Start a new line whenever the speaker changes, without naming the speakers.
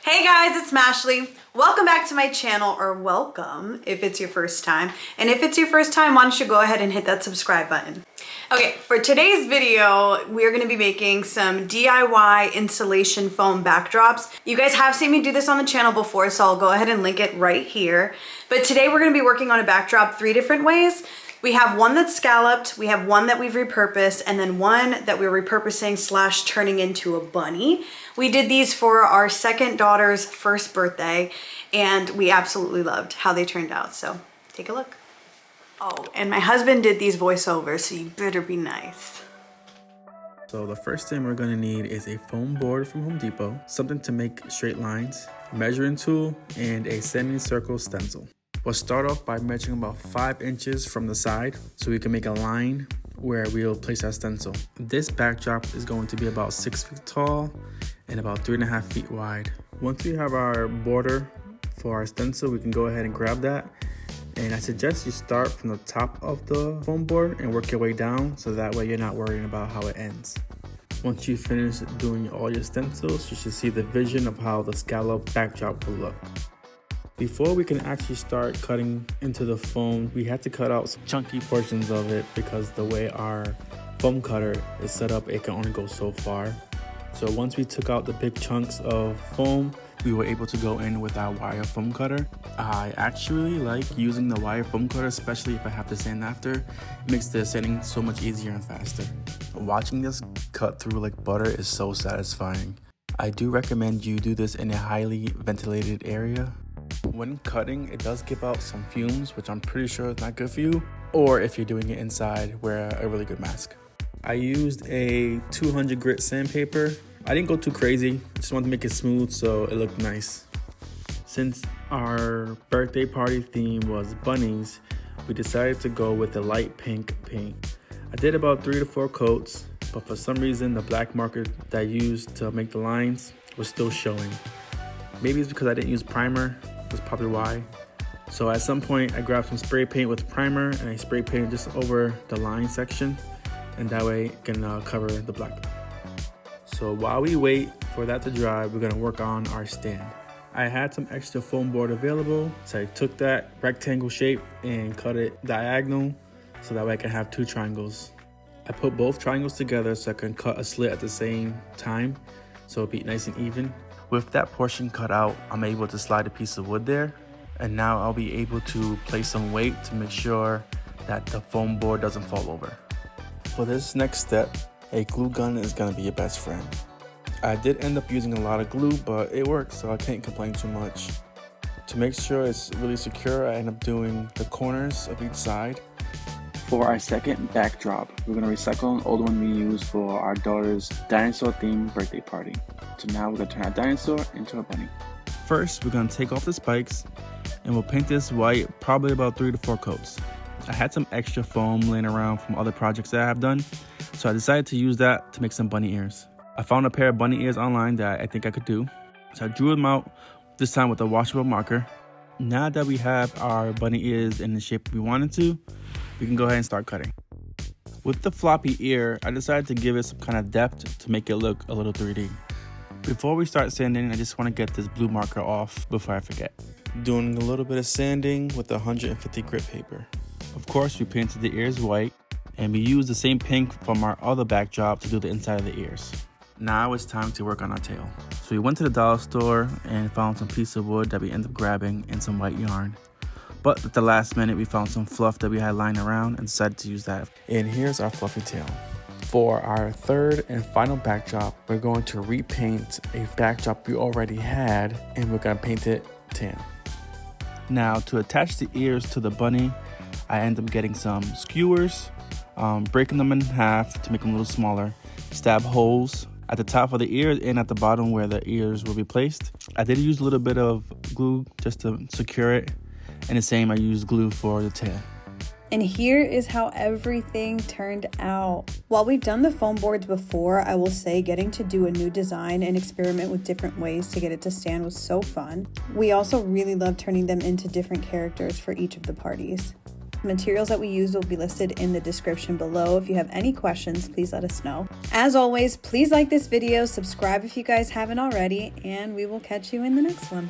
Hey guys, it's Smashley. Welcome back to my channel, or welcome if it's your first time. And if it's your first time, why don't you go ahead and hit that subscribe button. Okay, for today's video, we're gonna be making some DIY installation foam backdrops. You guys have seen me do this on the channel before, so I'll go ahead and link it right here. But today we're gonna be working on a backdrop 3 different ways. We have one that's scalloped, we have one that we've repurposed, and then one that we're repurposing / turning into a bunny. We did these for our second daughter's first birthday, and we absolutely loved how they turned out, so take a look. Oh, and my husband did these voiceovers, so you better be nice.
So the first thing we're gonna need is a foam board from Home Depot, something to make straight lines, a measuring tool, and a semicircle stencil. We'll start off by measuring about 5 inches from the side so we can make a line where we'll place our stencil. This backdrop is going to be about 6 feet tall and about 3.5 feet wide. Once we have our border for our stencil, we can go ahead and grab that. And I suggest you start from the top of the foam board and work your way down so that way you're not worrying about how it ends. Once you finish doing all your stencils, you should see the vision of how the scallop backdrop will look. Before we can actually start cutting into the foam, we had to cut out some chunky portions of it because the way our foam cutter is set up, it can only go so far. So once we took out the big chunks of foam, we were able to go in with our wire foam cutter. I actually like using the wire foam cutter, especially if I have to sand after. It makes the sanding so much easier and faster. Watching this cut through like butter is so satisfying. I do recommend you do this in a highly ventilated area. When cutting, it does give out some fumes, which I'm pretty sure is not good for you. Or if you're doing it inside, wear a really good mask. I used a 200 grit sandpaper. I didn't go too crazy, just wanted to make it smooth so it looked nice. Since our birthday party theme was bunnies, we decided to go with a light pink paint. I did about 3 to 4 coats, but for some reason the black marker that I used to make the lines was still showing. Maybe it's because I didn't use primer, that's probably why. So at some point I grabbed some spray paint with primer and I spray painted just over the line section, and that way it can cover the black. So while we wait for that to dry, we're gonna work on our stand. I had some extra foam board available, so I took that rectangle shape and cut it diagonal so that way I can have 2 triangles. I put both triangles together so I can cut a slit at the same time so it'll be nice and even. With that portion cut out, I'm able to slide a piece of wood there, and now I'll be able to place some weight to make sure that the foam board doesn't fall over. For this next step, a glue gun is gonna be your best friend. I did end up using a lot of glue, but it works, so I can't complain too much. To make sure it's really secure, I end up doing the corners of each side. For our second backdrop, we're gonna recycle an old one we used for our daughter's dinosaur themed birthday party. So now we're gonna turn our dinosaur into a bunny. First, we're gonna take off the spikes and we'll paint this white, probably about 3 to 4 coats. I had some extra foam laying around from other projects that I have done, so I decided to use that to make some bunny ears. I found a pair of bunny ears online that I think I could do, so I drew them out, this time with a washable marker. Now that we have our bunny ears in the shape we wanted to, we can go ahead and start cutting. With the floppy ear, I decided to give it some kind of depth to make it look a little 3D. Before we start sanding, I just want to get this blue marker off before I forget. Doing a little bit of sanding with 150 grit paper. Of course, we painted the ears white, and we used the same pink from our other backdrop to do the inside of the ears. Now it's time to work on our tail. So we went to the dollar store and found some piece of wood that we ended up grabbing and some white yarn. But at the last minute, we found some fluff that we had lying around and decided to use that. And here's our fluffy tail. For our third and final backdrop, we're going to repaint a backdrop we already had, and we're gonna paint it tan. Now to attach the ears to the bunny, I end up getting some skewers, breaking them in half to make them a little smaller, stab holes at the top of the ears and at the bottom where the ears will be placed. I did use a little bit of glue just to secure it, and the same I used glue for the tail.
And here is how everything turned out. While we've done the foam boards before, I will say getting to do a new design and experiment with different ways to get it to stand was so fun. We also really loved turning them into different characters for each of the parties. The materials that we use will be listed in the description below. If you have any questions, please let us know. As always, please like this video, subscribe if you guys haven't already, and we will catch you in the next one.